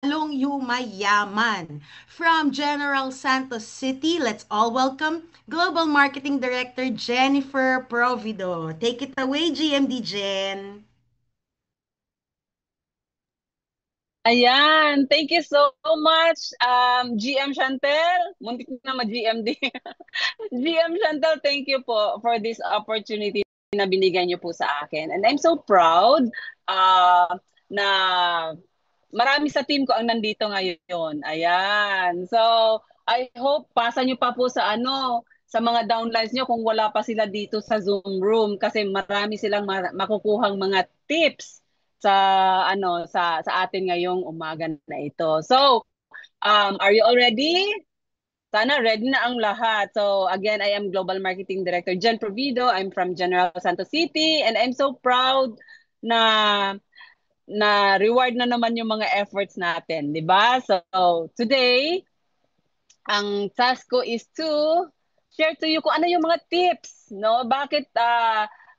lalong yumayaman. From General Santos City, let's all welcome Global Marketing Director Jennifer Provido. Take it away, GMD Jen. Ayan, thank you so much, GM Chantel. Muntik na ma-GMD. GM Chantel, thank you po for this opportunity na binigyan niyo po sa akin. And I'm so proud na marami sa team ko ang nandito ngayon. Ayan. So, I hope pasa niyo pa po sa sa mga downlines niyo kung wala pa sila dito sa Zoom room kasi marami silang makukuhang mga tips sa sa atin ngayong umaga na ito. So, are you all ready? Sana ready na ang lahat. So again, I am Global Marketing Director Jen Provido. I'm from General Santos City and I'm so proud na reward na naman yung mga efforts natin, 'di ba? So today, ang task ko is to share to you kung ano yung mga tips, no? Bakit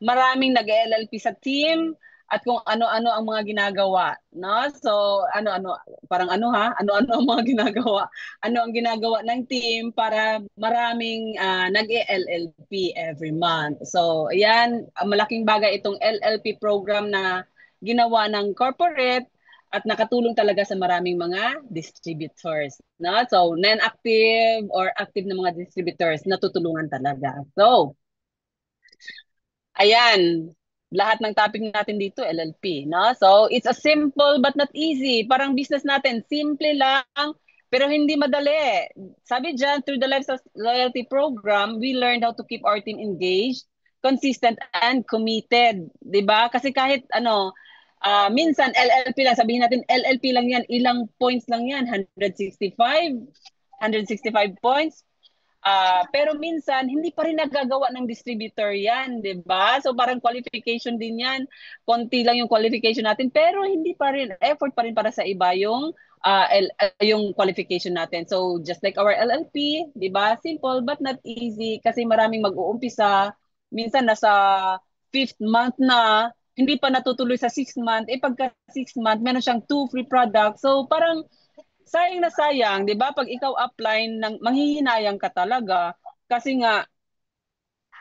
maraming nag-LLP sa team at kung ano-ano ang mga ginagawa, no? So, ano-ano, parang ano-ano ang mga ginagawa. Ano ang ginagawa ng team para maraming nag-LLP every month. So, ayan, malaking bagay itong LLP program na ginawa ng corporate at nakatulong talaga sa maraming mga distributors. No? So, non-active or active na mga distributors, natutulungan talaga. So, ayan, lahat ng topic natin dito, LLP. No? So, it's a simple but not easy. Parang business natin, simple lang, pero hindi madali. Sabi dyan, through the Life Loyalty Program, we learned how to keep our team engaged, consistent, and committed. 'Di ba? Kasi kahit minsan LLP lang, sabihin natin LLP lang yan, ilang points lang yan, 165 points. Pero minsan, hindi pa rin nagagawa ng distributor yan, di ba? So parang qualification din yan. Konti lang yung qualification natin, pero hindi pa rin, effort pa rin para sa iba yung qualification natin. So just like our LLP, di ba? Simple but not easy kasi maraming mag-uumpisa. Minsan nasa fifth month na, hindi pa natutuloy sa sixth month. Pagka sixth month, meron siyang two free products. So parang sayang na sayang, 'di ba? Pag ikaw upline ng manghihinayang ka talaga kasi nga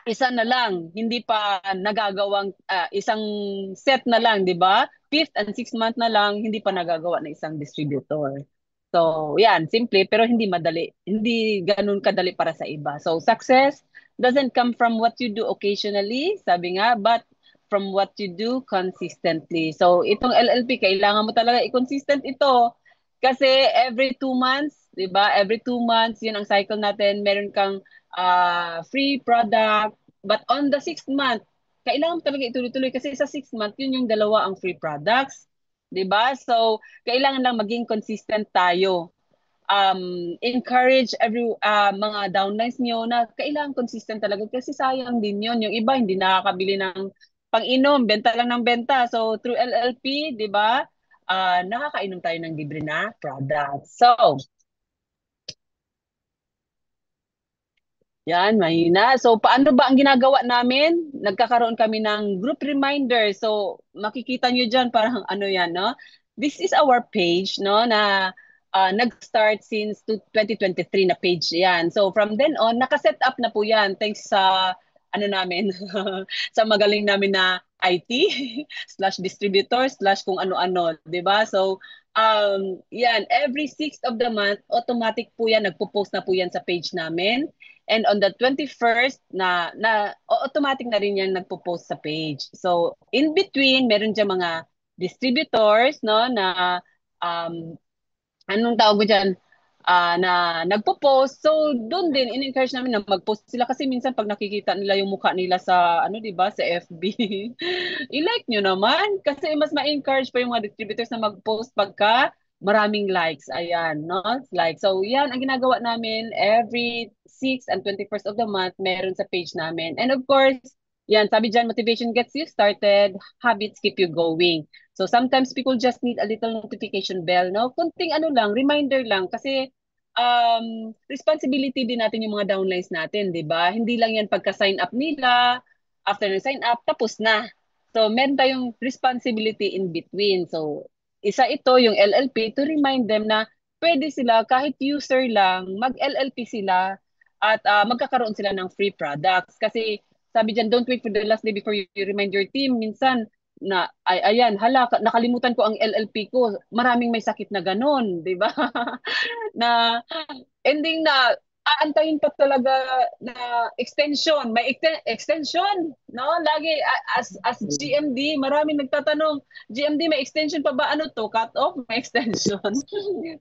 isa na lang, hindi pa nagagawang isang set na lang, 'di ba? Fifth and sixth month na lang hindi pa nagagawa ng isang distributor. So, yan, simple pero hindi madali. Hindi ganun kadali para sa iba. So, success doesn't come from what you do occasionally, sabi nga, but from what you do consistently. So, itong LLP, kailangan mo talaga i-consistent ito kasi every 2 months, 'di ba? Every 2 months, 'yun ang cycle natin. Meron kang free product. But on the sixth month, kailangan mo talaga ituloy-tuloy kasi sa sixth month, yun yung dalawa ang free products. 'Di ba? So, kailangan lang maging consistent tayo. Encourage mga downlines nyo na kailangan consistent talaga kasi sayang din yun. Yung iba hindi nakakabili ng pang-inom, benta lang ng benta. So, through LLP, 'di ba? Nakakainom tayo ng libre na products. So, yan, mahina. So, paano ba ang ginagawa namin? Nagkakaroon kami ng group reminder. So, makikita nyo dyan, parang ano yan, no? This is our page, no, na nag-start since 2023 na page yan. So, from then on, nakaset up na po yan. Thanks sa, ano namin, sa magaling namin na IT, slash distributor, slash kung ano-ano, di ba? So, yan, every 6th of the month, automatic po yan, nagpo-post na po yan sa page namin. And on the 21st automatic na rin yan nagpo-post sa page. So in between meron diyan mga distributors no na um anong tawag mo diyan na nagpo-post. So doon din in-encourage namin na mag-post sila kasi minsan pag nakikita nila yung mukha nila sa 'di ba sa FB. I-like nyo naman kasi mas ma-encourage pa yung mga distributors na mag-post pagka maraming likes. Ayan, no? Like, so yan, ang ginagawa namin every 6th and 21st of the month, meron sa page namin. And of course, yan, sabi dyan, motivation gets you started, habits keep you going. So sometimes people just need a little notification bell, no? Kunting ano lang, reminder lang kasi responsibility din natin yung mga downlines natin, 'di ba? Hindi lang yan pagka sign up nila, after ng sign up tapos na. So meron tayong responsibility in between. So isa ito, yung LLP, to remind them na pwede sila, kahit user lang, mag-LLP sila at magkakaroon sila ng free products. Kasi sabi dyan, don't wait for the last day before you remind your team. Minsan, na ayan, hala, nakalimutan ko ang LLP ko. Maraming may sakit na ganun, di ba? Na ending na aantayin pa talaga na extension, may extension, no? Lagi as GMD, maraming nagtatanong, GMD may extension pa ba? Ano to? Cut off, may extension.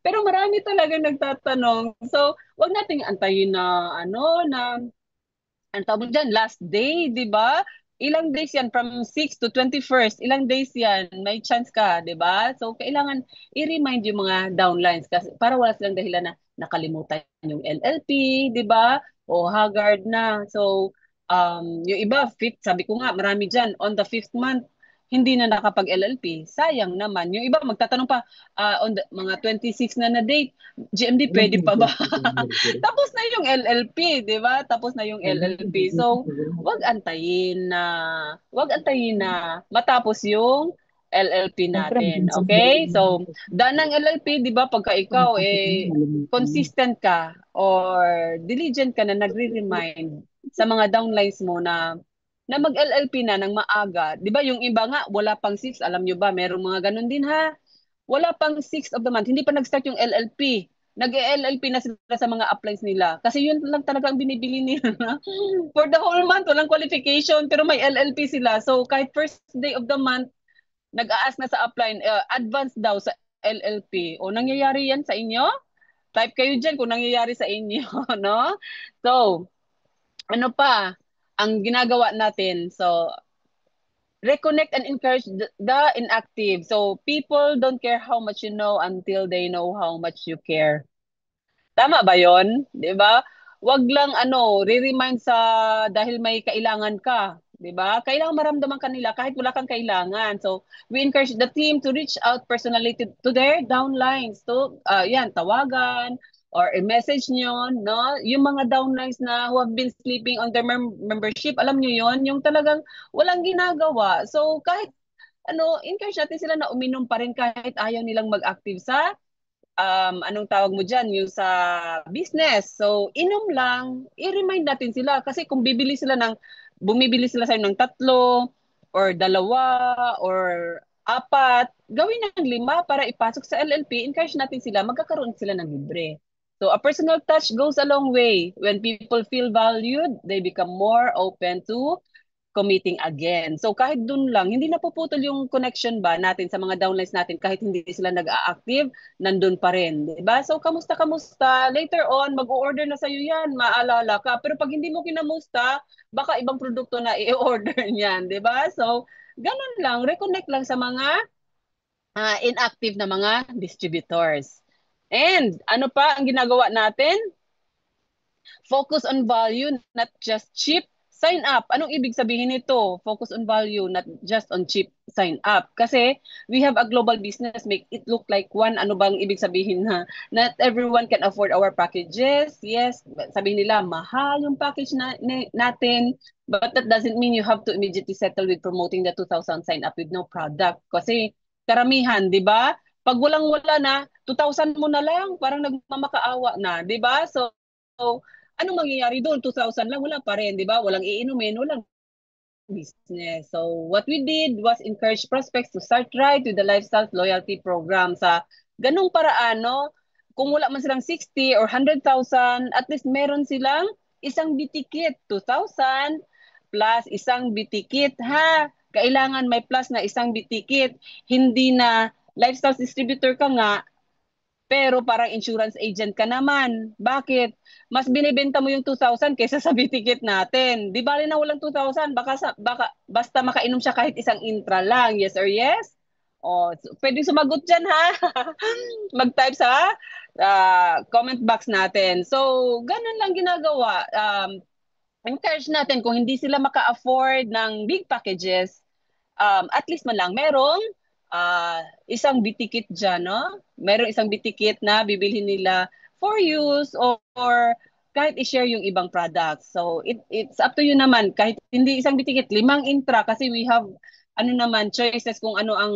Pero marami talaga nagtatanong. So, wag nating antayin na ano na ang tawag dyan, last day, di ba? Ilang days yan, from 6 to 21st, ilang days yan, may chance ka, di ba? So, kailangan i-remind yung mga downlines kasi para wala silang dahilan na nakalimutan yung LLP, di ba? O haggard na. So, yung iba, fifth, sabi ko nga, marami dyan, on the fifth month, hindi na nakapag-LLP. Sayang naman. Yung iba magtatanong pa, on the, mga 26 na date, GMD, pwede pa ba? Tapos na yung LLP, di ba? Tapos na yung LLP. So, wag antayin na matapos yung LLP natin. Okay? So, daan ng LLP, di ba, pagka ikaw consistent ka or diligent ka na nagre-remind sa mga downlines mo na mag-LLP na ng maaga. 'Di ba yung iba nga wala pang 6, alam nyo ba? Merong mga ganun din ha. Wala pang 6 of the month, hindi pa nag-start yung LLP. Nag-LLP na sila sa mga uplines nila. Kasi yun lang talaga ang binibili nila. For the whole month, walang qualification, pero may LLP sila. So kahit first day of the month, nag-aas na sa upline, advance daw sa LLP. O nangyayari yan sa inyo? Type kayo dyan kung nangyayari sa inyo, no? So, ano pa ang ginagawa natin? So, reconnect and encourage the inactive. So, people don't care how much you know until they know how much you care. Tama ba yon? 'Di ba? Wag lang re-remind sa dahil may kailangan ka, 'di ba? Kailangan maramdaman kanila kahit wala kang kailangan. So, we encourage the team to reach out personally to their downlines. So, yan, tawagan or i-message nyo, no? Yung mga downlines na who have been sleeping on their membership, alam nyo yon, yung talagang walang ginagawa. So, kahit encourage natin sila na uminom pa rin kahit ayaw nilang mag-active sa anong tawag mo dyan, yung sa business. So, inom lang, i-remind natin sila. Kasi kung bumibili sila sa'yo ng 3, or 2, or 4, gawin ng 5 para ipasok sa LLP, encourage natin sila, magkakaroon sila ng libre. So, a personal touch goes a long way. When people feel valued, they become more open to committing again. So kahit dun lang, hindi napuputol yung connection ba natin sa mga downlines natin kahit hindi sila nag-a-active, nandun pa rin. Diba? So kamusta? Later on, mag-order na sa'yo yan, maalala ka. Pero pag hindi mo kinamusta, baka ibang produkto na i-order niyan. Diba? So ganun lang, reconnect lang sa mga inactive na mga distributors. And ano pa ang ginagawa natin? Focus on value, not just cheap sign up. Anong ibig sabihin nito? Focus on value, not just on cheap sign up. Kasi we have a global business, make it look like one. Ano bang ibig sabihin na not everyone can afford our packages? Yes, sabihin nila, mahal yung package natin. But that doesn't mean you have to immediately settle with promoting the 2,000 sign up with no product. Kasi karamihan, di ba? Pag walang-wala na, 2,000 mo na lang, parang nagmamakaawa na, di ba? So, anong mangyayari doon? 2,000 lang, wala pa rin, di ba? Walang iinumin, walang business. So, what we did was encourage prospects to start right with the lifestyle loyalty program. Sa ganung paraan, no? Kung wala man silang 60 or 100,000, at least meron silang isang bitikit, 2,000 plus isang bitikit, ha? Kailangan may plus na isang bitikit. Hindi na lifestyle distributor ka nga, pero parang insurance agent ka naman. Bakit? Mas binibenta mo yung 2,000 kaysa sa bitikit natin. Di bali na walang 2,000, basta makainom siya kahit isang intra lang. Yes or yes? O, pwedeng sumagot dyan, ha? Mag-type sa comment box natin. So, ganun lang ginagawa. Encourage natin kung hindi sila maka-afford ng big packages, at least man lang merong isang bitikit dyan, no? Merong isang bitikit na bibilhin nila for use or kahit i-share yung ibang products. So, it's up to you naman. Kahit hindi isang bitikit, 5 intra kasi we have ano naman choices kung ano ang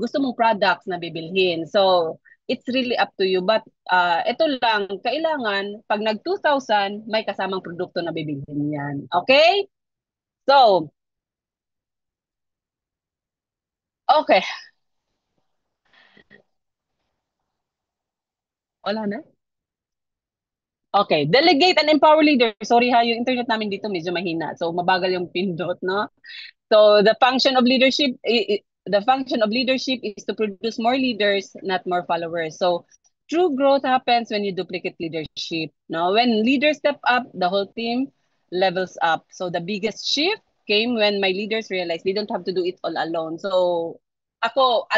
gusto mong products na bibilhin. So, it's really up to you. But ito lang, kailangan pag nag 2,000, may kasamang produkto na bibilhin yan. Okay? So, okay. Wala na? Okay. Delegate and empower leaders. Sorry ha, yung internet namin dito medyo mahina. So, mabagal yung pindot, no? So the function of leadership is to produce more leaders, not more followers. So true growth happens when you duplicate leadership. Now, when leaders step up, the whole team levels up. So the biggest shift came when my leaders realized they don't have to do it all alone. So ako,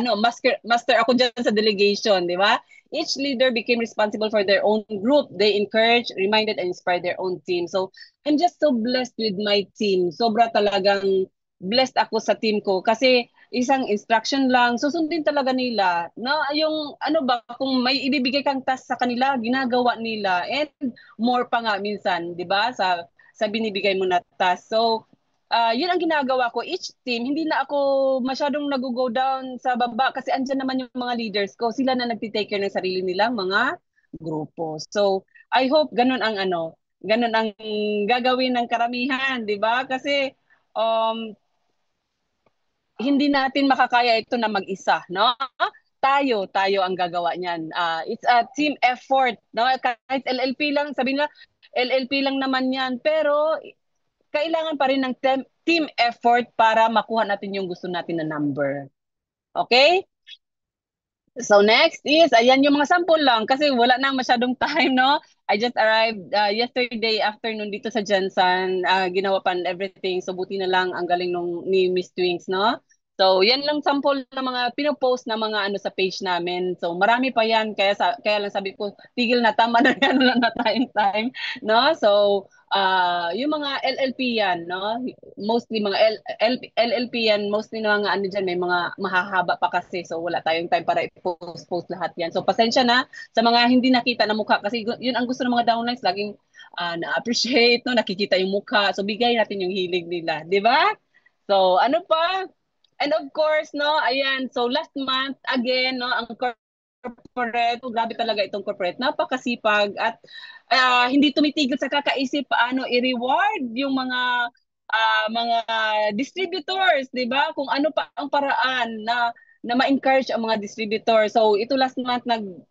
master ako dyan sa delegation, di ba? Each leader became responsible for their own group. They encouraged, reminded, and inspired their own team. So I'm just so blessed with my team. Sobra talagang blessed ako sa team ko kasi isang instruction lang susundin talaga nila na yung ano ba kung may ibibigay kang task sa kanila ginagawa nila and more pa nga minsan 'di ba sa binibigay mo na task. So yun ang ginagawa ko each team. Hindi na ako masyadong nag-go down sa baba kasi andyan naman yung mga leaders ko, sila na nagti-take care ng sarili nilang mga grupo. So I hope ganun ang gagawin ng karamihan, 'di ba? Kasi um, hindi natin makakaya ito na mag-isa, no? Tayo ang gagawa niyan. It's a team effort, no? Kahit LLP lang, sabi nila, LLP lang naman yan. Pero kailangan pa rin ng team effort para makuha natin yung gusto natin na number. Okay? So next is, ayan yung mga sample lang kasi wala nang masyadong time, no? I just arrived yesterday afternoon dito sa Jensen, ginawa pa and everything. So buti na lang ang galing ni Miss Twings, no? So yan lang sample ng mga pinopost na mga ano sa page namin. So marami pa yan kaya lang sabi ko tigil na tama na yan wala na tayong time, no? So yung mga LLP yan, no? Mostly mga LLP yan, mostly na mga ano dyan, may mga mahahaba pa kasi so wala tayong time para i-post lahat yan. So pasensya na sa mga hindi nakita na mukha kasi yun ang gusto ng mga downlines, laging na-appreciate, no? Nakikita yung mukha. So bigay natin yung hilig nila, di ba? So ano pa? And of course, no, ayan, so last month, again, no, ang corporate, grabe talaga itong corporate, napakasipag at hindi tumitigil sa kakaisip paano i-reward yung mga distributors, 'di ba? Kung ano pa ang paraan na ma-encourage ang mga distributor. So ito last month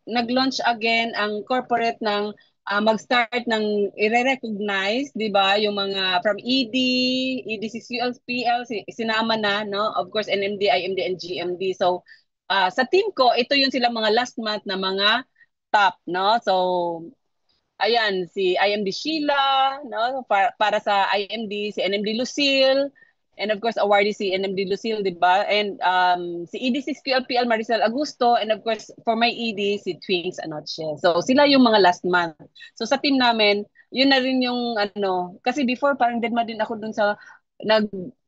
nag-launch again ang corporate ng mag-start ng i-recognize, 'di ba, yung mga from EDCCLPL sinama na, no? Of course NMD, IMD and GMD. So sa team ko, ito yung silang mga last month na mga top, no? So ayan, si IMD Sheila, no? Para sa IMD, si NMD Lucille, and of course, awardee si NMD Lucille, di ba? And si ED6 QLPL Maricel Augusto, and of course, for my ED, si Twinks Anoche. So, sila yung mga last month. So, sa team namin, yun na rin yung ano, kasi before, parang deadma din ako dun sa,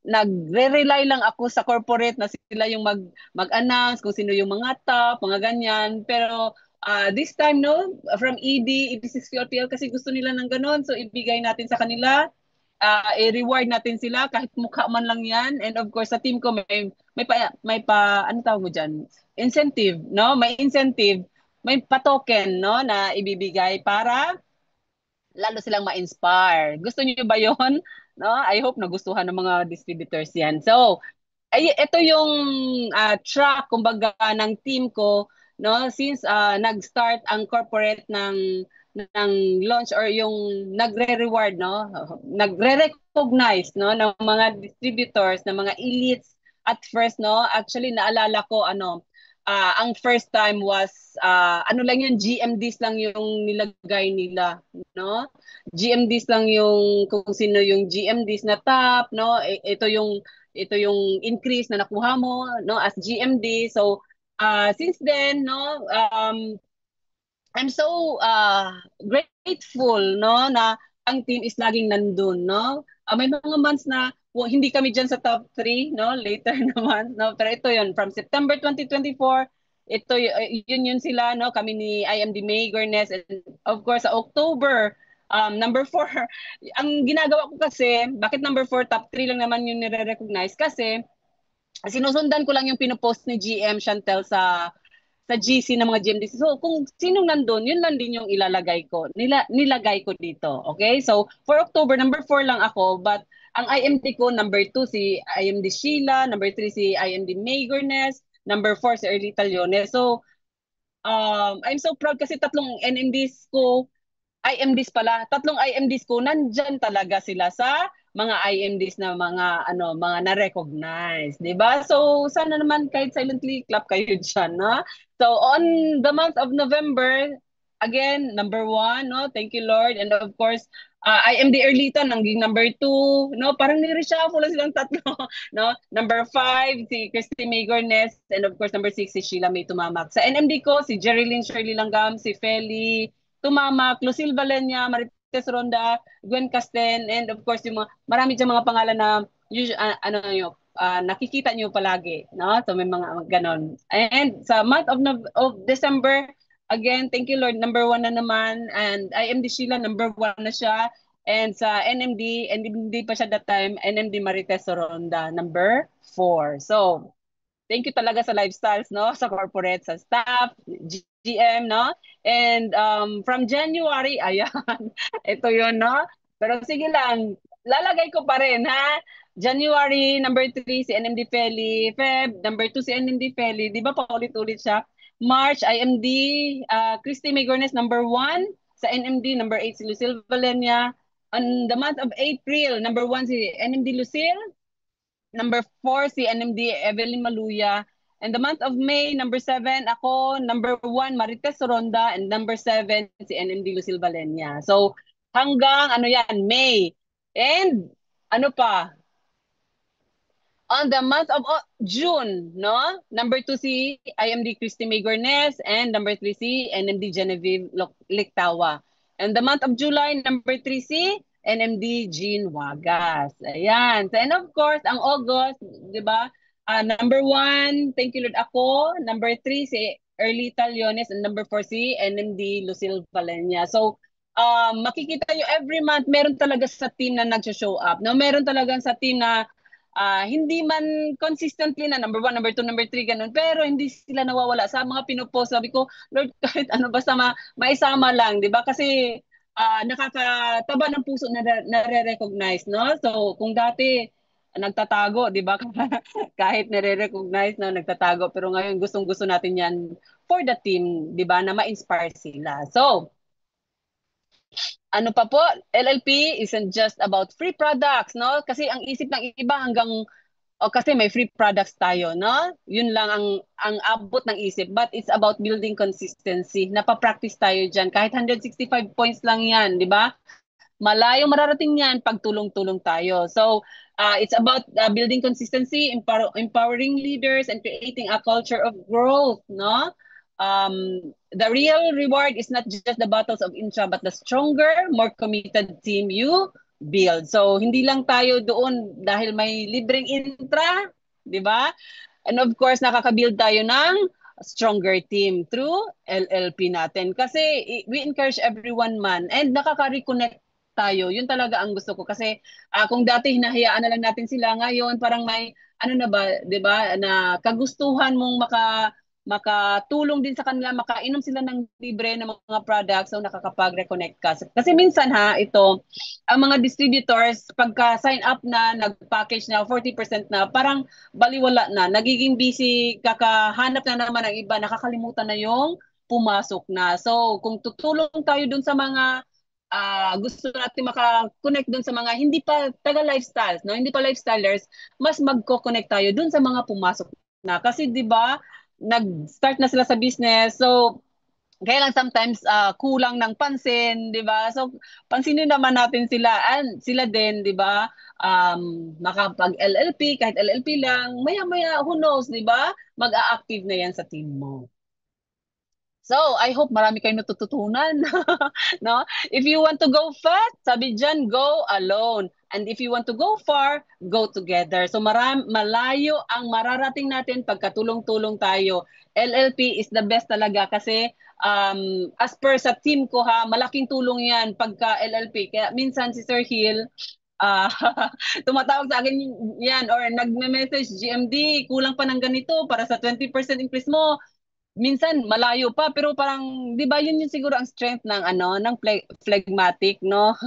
nagre-rely lang ako sa corporate na sila yung mag-announce kung sino yung mga top, mga ganyan. Pero, this time, no, from ED6 QLPL, kasi gusto nila ng ganun. So, ibigay natin sa kanila i-reward natin sila kahit mukha man lang yan. And of course, sa team ko may pa ano tawag mo diyan? Incentive, no? May incentive, may pa-token, no, na ibibigay para lalo silang ma-inspire. Gusto niyo ba 'yon? No? I hope nagustuhan ng mga distributors 'yan. So, ito yung track kumbaga ng team ko, no, since nag-start ang corporate ng launch or yung nagre-reward, no, nagre-recognize, no, ng mga distributors, ng mga elites at first, no. Actually naalala ko ang first time was ano lang yun, GMDs lang yung nilagay nila, no. GMDs lang yung kung sino yung GMDs na top, no. Ito yung increase na nakuha mo, no, as GMD. So since then, no, I'm so grateful, no, na ang team is laging nandun, no. May mga months na hindi kami dyan sa top 3, no, later naman, no. Pero ito yun, from September 2024, yun sila, no, kami ni IMD May Gornes, and of course, sa October, Number 4, ang ginagawa ko kasi, bakit number 4, top 3 lang naman yung nire-recognize? Kasi sinusundan ko lang yung pinopost ni GM Chantel sa GC ng mga GMDC. So, kung sinong nandun, yun lang din yung ilalagay ko. Nilagay ko dito. Okay? So, for October, number 4 lang ako. But, ang IMD ko, number 2, si IMD Sheila. Number 3, si IMD Maygornes. Number 4, si Erlita Leones. So, I'm so proud kasi tatlong NMDs ko, IMDs pala, tatlong IMDs ko, nandyan talaga sila sa mga IMDs na mga na-recognize, 'di ba? So sana naman kahit silently clap kayo diyan, no? So on the month of November, again, number 1, no? Thank you Lord. And of course, IMD Erlita naging number 2, no? Parang ni-reshuffle lang silang tatlo, no? Number 5 si Christy Maygornes, and of course number 6 si Sheila May Tumamak. Sa NMD ko si Jerilyn Shirley Langgam, si Feli Tumamak, Lucille Valenia, Marites Ronda, Gwen Casten, and of course yung marami dyan mga pangalan na nakikita nyo palagi, no? So may mga ganon. And sa month of December, again, thank you Lord, number 1 na naman, and IMD Sheila, number 1 na siya. And sa NMD, and hindi pa siya that time, NMD Marites Ronda, number 4. So, thank you talaga sa lifestyles, no? Sa corporate, sa staff, GM, no? And from January, ayan, ito yun, no? Pero sige lang, lalagay ko pa rin, ha? January, number 3, si NMD Feli. Feb, number 2, si NMD Feli. Di ba paulit-ulit siya? March, IMD, Christy Maygornes, number 1. Sa NMD, number 8, si Lucille Valenia. On the month of April, number 1, si NMD Lucille. Number 4, si NMD Evelyn Maluya. And the month of May, number 7, ako. Number 1, Marites Ronda. And number 7, si NMD Lucille Valenia. So, hanggang, May. And, ano pa? On the month of June, no? Number 2, si IMD Christy Maygornes. And number 3, si NMD Genevieve Lictawa. And the month of July, number 3, si NMD Jean Wagas. Ayan. So, and of course, ang August, di ba? Number 1, thank you Lord ako. Number 3, si Erlita Leones. And number 4, si NMD Lucille Valenia. So, makikita nyo every month, meron talaga sa team na nag-show up. No? Meron talaga sa team na hindi man consistently na number 1, number 2, number 3, ganun. Pero hindi sila nawawala sa mga pinopost. Sabi ko, Lord, kahit ano, basta maisama lang, di ba? Kasi nakakataba ng puso na nare-recognize, no? So, kung dati nagtatago, di ba? Kahit nare-recognize na nagtatago. Pero ngayon, gustong-gusto natin yan for the team, di ba? Na ma-inspire sila. So, ano pa po, LLP isn't just about free products, no? Kasi ang isip ng iba hanggang kasi may free products tayo, no? Yun lang ang abot ng isip. But it's about building consistency. Napapractice tayo dyan. Kahit 165 points lang yan, di ba? Malayong mararating yan pag tulong-tulong tayo. So, it's about building consistency, empowering leaders, and creating a culture of growth, no? The real reward is not just the battles of intra, but the stronger, more committed team you build. So, hindi lang tayo doon dahil may libreng intra, di ba? And of course, nakaka-build tayo ng stronger team through LLP natin. Kasi we encourage everyone man and nakaka-reconnect tayo. Yun talaga ang gusto ko. Kasi kung dati hinahayaan na lang natin sila, ngayon parang may, ano na ba, di ba, na kagustuhan mong makatulong din sa kanila, makainom sila ng libre ng mga products, so nakakapag-reconnect ka. Kasi minsan ito, ang mga distributors, pagka-sign up na, nag-package na, 40% na, parang baliwala na, nagiging busy, kakahanap na naman ng iba, nakakalimutan na yung pumasok na. So, kung tutulong tayo dun sa mga gusto natin maka-connect dun sa mga hindi pa taga-lifestyles, no? Hindi pa lifestylers, mas magko-connect tayo dun sa mga pumasok na. Kasi 'di ba, nag-start na sila sa business. So, kaya lang sometimes kulang ng pansin, 'di ba? So, pansinin naman natin sila and sila din, 'di ba? Makapag LLP, kahit LLP lang, maya-maya who knows, 'di ba? Mag-a-active na 'yan sa team mo. So, I hope marami kayong natututunan. No? If you want to go fast, sabi dyan, go alone. And if you want to go far, go together. So, malayo ang mararating natin pagkatulong-tulong tayo. LLP is the best talaga kasi as per sa team ko ha, malaking tulong yan pagka LLP. Kaya minsan si Sir Hill, ah tumatawag sa akin yan or nagme-message, GMD, kulang pa ng ganito para sa 20% increase mo. Minsan malayo pa pero parang 'di ba yun yung siguro ang strength ng ng phlegmatic, no?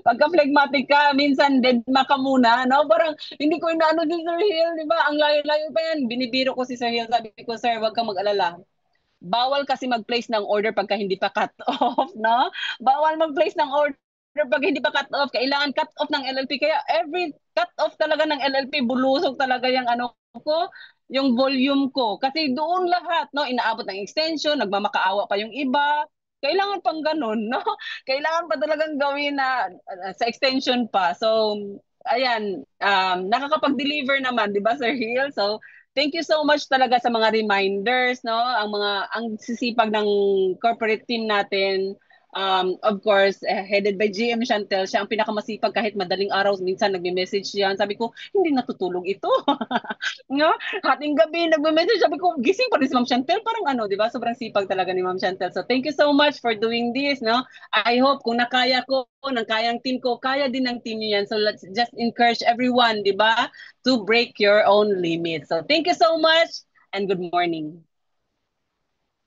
Pagka phlegmatic ka minsan dead ka muna, no? Parang hindi ko inaano si Sir Hill, 'di ba? Ang layo-layo pa yan. Binibiro ko si Sir Hill, sabi ko, sir, wag kang mag-alala. Bawal kasi mag-place ng order pagka hindi pa cut off, no? Bawal mag-place ng order pag hindi pa cut off. Kailangan cut off ng LLP. Kaya every cut off talaga ng LLP, bulusok talaga yung ko, yung volume ko. Kasi doon lahat, no? Inaabot ng extension, nagmamakaawa pa yung iba. Kailangan pang ganun, no? Kailangan pa talagang gawin na sa extension pa. So, ayan, nakakapag-deliver naman, di ba, Sir Hill? So, thank you so much talaga sa mga reminders, no? Ang sisipag ng corporate team natin. Of course, headed by GM Chantel, siya ang pinakamasipag kahit madaling araw. Minsan nagme-message yan. Sabi ko, hindi natutulog ito. No? Hating gabi, nagme-message. Sabi ko, gising pa rin si Ma'am Chantel. Parang di ba? Sobrang sipag talaga ni Ma'am Chantel. So, thank you so much for doing this, no? I hope kung nakaya ko, ng kayang team ko, kaya din ng team niyo yan. So, let's just encourage everyone, di ba? To break your own limits. So, thank you so much and good morning.